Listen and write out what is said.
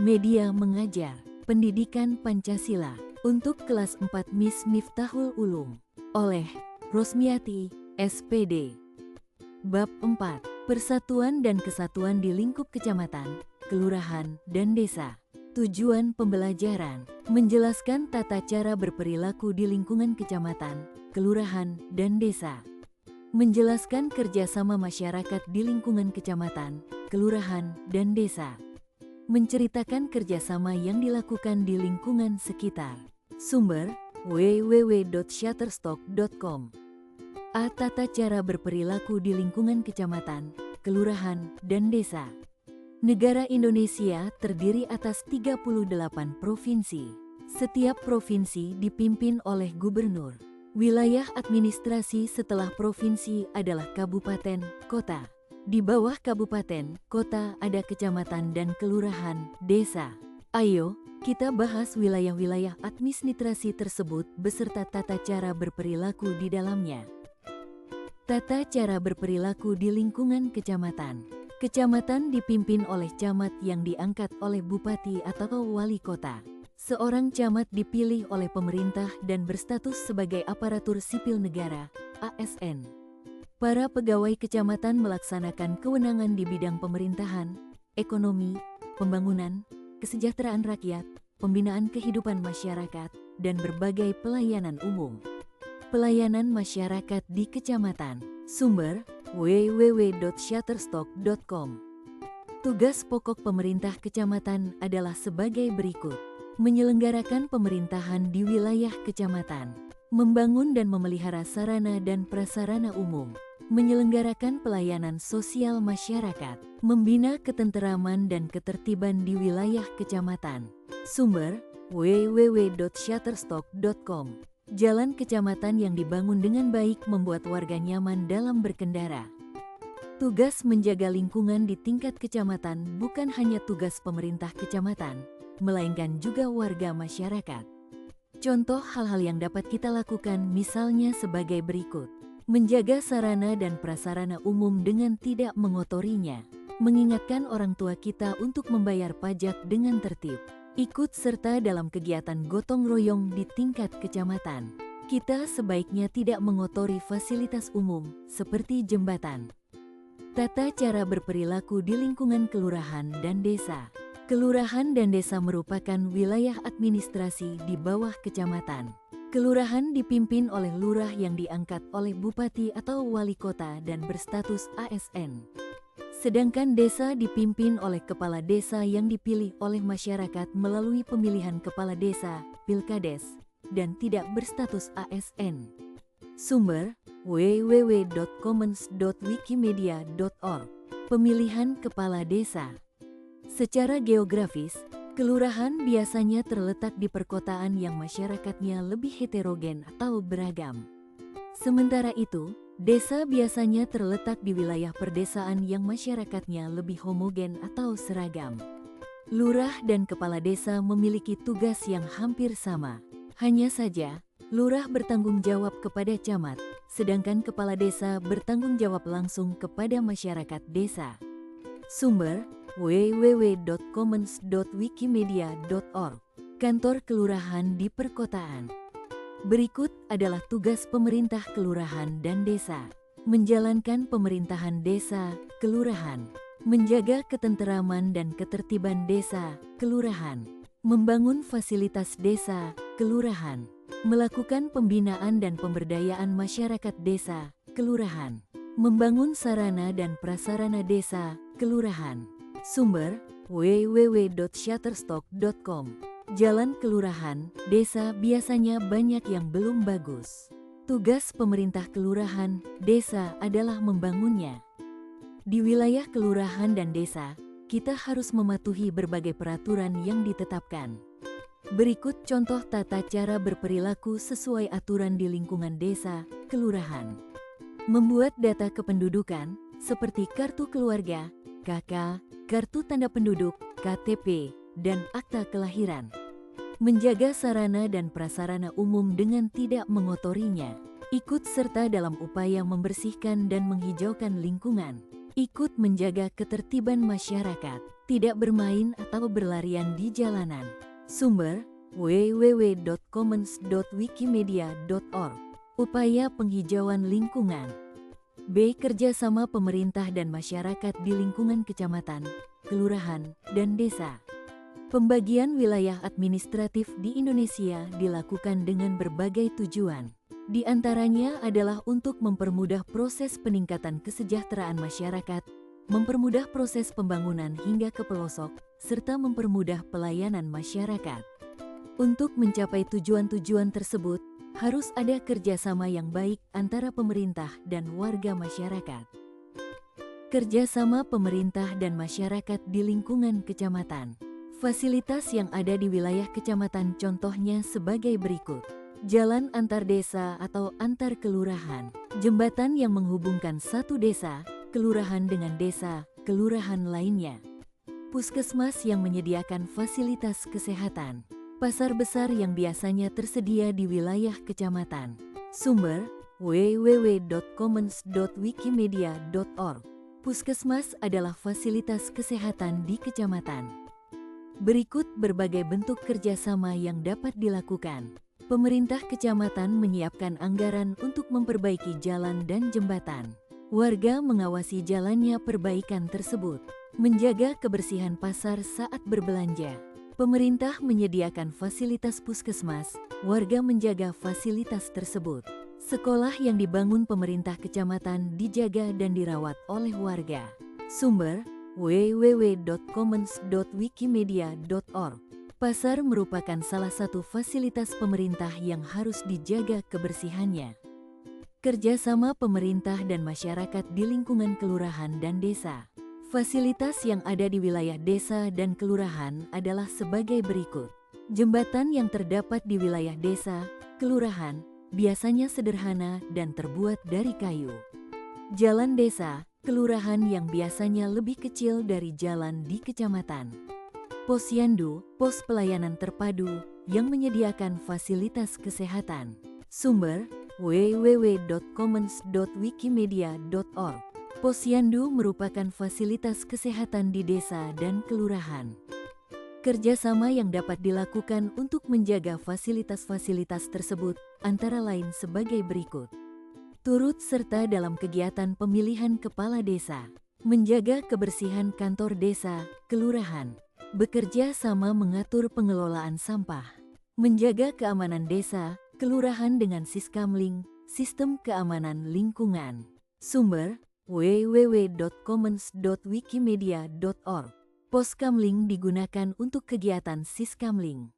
Media mengajar, pendidikan Pancasila, untuk kelas 4 Miss Miftahul Ulum, oleh Rosmiati, SPD. Bab 4. Persatuan dan Kesatuan di Lingkup Kecamatan, Kelurahan, dan Desa. Tujuan pembelajaran, menjelaskan tata cara berperilaku di lingkungan kecamatan, kelurahan, dan desa. Menjelaskan kerjasama masyarakat di lingkungan kecamatan, kelurahan, dan desa. Menceritakan kerjasama yang dilakukan di lingkungan sekitar. Sumber, www.shutterstock.com. A. Tata cara berperilaku di lingkungan kecamatan, kelurahan, dan desa. Negara Indonesia terdiri atas 38 provinsi. Setiap provinsi dipimpin oleh gubernur. Wilayah administrasi setelah provinsi adalah kabupaten, kota. Di bawah kabupaten, kota ada kecamatan dan kelurahan, desa. Ayo, kita bahas wilayah-wilayah administrasi tersebut beserta tata cara berperilaku di dalamnya. Tata cara berperilaku di lingkungan kecamatan. Kecamatan dipimpin oleh camat yang diangkat oleh bupati atau wali kota. Seorang camat dipilih oleh pemerintah dan berstatus sebagai aparatur sipil negara, ASN. Para pegawai kecamatan melaksanakan kewenangan di bidang pemerintahan, ekonomi, pembangunan, kesejahteraan rakyat, pembinaan kehidupan masyarakat, dan berbagai pelayanan umum. Pelayanan masyarakat di kecamatan. Sumber, www.shutterstock.com. Tugas pokok pemerintah kecamatan adalah sebagai berikut. Menyelenggarakan pemerintahan di wilayah kecamatan. Membangun dan memelihara sarana dan prasarana umum. Menyelenggarakan pelayanan sosial masyarakat. Membina ketenteraman dan ketertiban di wilayah kecamatan. Sumber, www.shutterstock.com. Jalan kecamatan yang dibangun dengan baik membuat warga nyaman dalam berkendara. Tugas menjaga lingkungan di tingkat kecamatan bukan hanya tugas pemerintah kecamatan, melainkan juga warga masyarakat. Contoh hal-hal yang dapat kita lakukan misalnya sebagai berikut. Menjaga sarana dan prasarana umum dengan tidak mengotorinya. Mengingatkan orang tua kita untuk membayar pajak dengan tertib. Ikut serta dalam kegiatan gotong royong di tingkat kecamatan. Kita sebaiknya tidak mengotori fasilitas umum, seperti jembatan. Tata cara berperilaku di lingkungan kelurahan dan desa. Kelurahan dan desa merupakan wilayah administrasi di bawah kecamatan. Kelurahan dipimpin oleh lurah yang diangkat oleh bupati atau wali kota dan berstatus ASN. Sedangkan desa dipimpin oleh kepala desa yang dipilih oleh masyarakat melalui pemilihan kepala desa, pilkades, dan tidak berstatus ASN. Sumber, www.commons.wikimedia.org. Pemilihan kepala desa. Secara geografis, kelurahan biasanya terletak di perkotaan yang masyarakatnya lebih heterogen atau beragam. Sementara itu, desa biasanya terletak di wilayah perdesaan yang masyarakatnya lebih homogen atau seragam. Lurah dan kepala desa memiliki tugas yang hampir sama. Hanya saja, lurah bertanggung jawab kepada camat, sedangkan kepala desa bertanggung jawab langsung kepada masyarakat desa. Sumber, www.commons.wikimedia.org. Kantor kelurahan di perkotaan. Berikut adalah tugas pemerintah kelurahan dan desa. Menjalankan pemerintahan desa, kelurahan. Menjaga ketenteraman dan ketertiban desa, kelurahan. Membangun fasilitas desa, kelurahan. Melakukan pembinaan dan pemberdayaan masyarakat desa, kelurahan. Membangun sarana dan prasarana desa, kelurahan. Sumber, www.shutterstock.com. Jalan kelurahan, desa biasanya banyak yang belum bagus. Tugas pemerintah kelurahan, desa adalah membangunnya. Di wilayah kelurahan dan desa, kita harus mematuhi berbagai peraturan yang ditetapkan. Berikut contoh tata cara berperilaku sesuai aturan di lingkungan desa, kelurahan. Membuat data kependudukan, seperti kartu keluarga, KK, kartu tanda penduduk, KTP, dan akta kelahiran. Menjaga sarana dan prasarana umum dengan tidak mengotorinya. Ikut serta dalam upaya membersihkan dan menghijaukan lingkungan. Ikut menjaga ketertiban masyarakat, tidak bermain atau berlarian di jalanan. Sumber www.commons.wikimedia.org. Upaya penghijauan lingkungan. B. Kerjasama pemerintah dan masyarakat di lingkungan kecamatan, kelurahan, dan desa. Pembagian wilayah administratif di Indonesia dilakukan dengan berbagai tujuan. Di antaranya adalah untuk mempermudah proses peningkatan kesejahteraan masyarakat, mempermudah proses pembangunan hingga ke pelosok, serta mempermudah pelayanan masyarakat. Untuk mencapai tujuan-tujuan tersebut, harus ada kerjasama yang baik antara pemerintah dan warga masyarakat. Kerjasama pemerintah dan masyarakat di lingkungan kecamatan. Fasilitas yang ada di wilayah kecamatan contohnya sebagai berikut. Jalan antar desa atau antar kelurahan, jembatan yang menghubungkan satu desa, kelurahan dengan desa, kelurahan lainnya. Puskesmas yang menyediakan fasilitas kesehatan. Pasar besar yang biasanya tersedia di wilayah kecamatan. Sumber www.commons.wikimedia.org. Puskesmas adalah fasilitas kesehatan di kecamatan. Berikut berbagai bentuk kerjasama yang dapat dilakukan. Pemerintah kecamatan menyiapkan anggaran untuk memperbaiki jalan dan jembatan. Warga mengawasi jalannya perbaikan tersebut. Menjaga kebersihan pasar saat berbelanja. Pemerintah menyediakan fasilitas puskesmas, warga menjaga fasilitas tersebut. Sekolah yang dibangun pemerintah kecamatan dijaga dan dirawat oleh warga. Sumber www.commons.wikimedia.org. Pasar merupakan salah satu fasilitas pemerintah yang harus dijaga kebersihannya. Kerjasama pemerintah dan masyarakat di lingkungan kelurahan dan desa. Fasilitas yang ada di wilayah desa dan kelurahan adalah sebagai berikut. Jembatan yang terdapat di wilayah desa, kelurahan, biasanya sederhana dan terbuat dari kayu. Jalan desa, kelurahan yang biasanya lebih kecil dari jalan di kecamatan. Posyandu, pos pelayanan terpadu yang menyediakan fasilitas kesehatan. Sumber www.commons.wikimedia.org. Posyandu merupakan fasilitas kesehatan di desa dan kelurahan. Kerjasama yang dapat dilakukan untuk menjaga fasilitas-fasilitas tersebut antara lain sebagai berikut. Turut serta dalam kegiatan pemilihan kepala desa, menjaga kebersihan kantor desa, kelurahan, bekerja sama mengatur pengelolaan sampah, menjaga keamanan desa, kelurahan dengan Siskamling, Sistem Keamanan Lingkungan. Sumber www.commons.wikimedia.org. Poskamling digunakan untuk kegiatan Siskamling.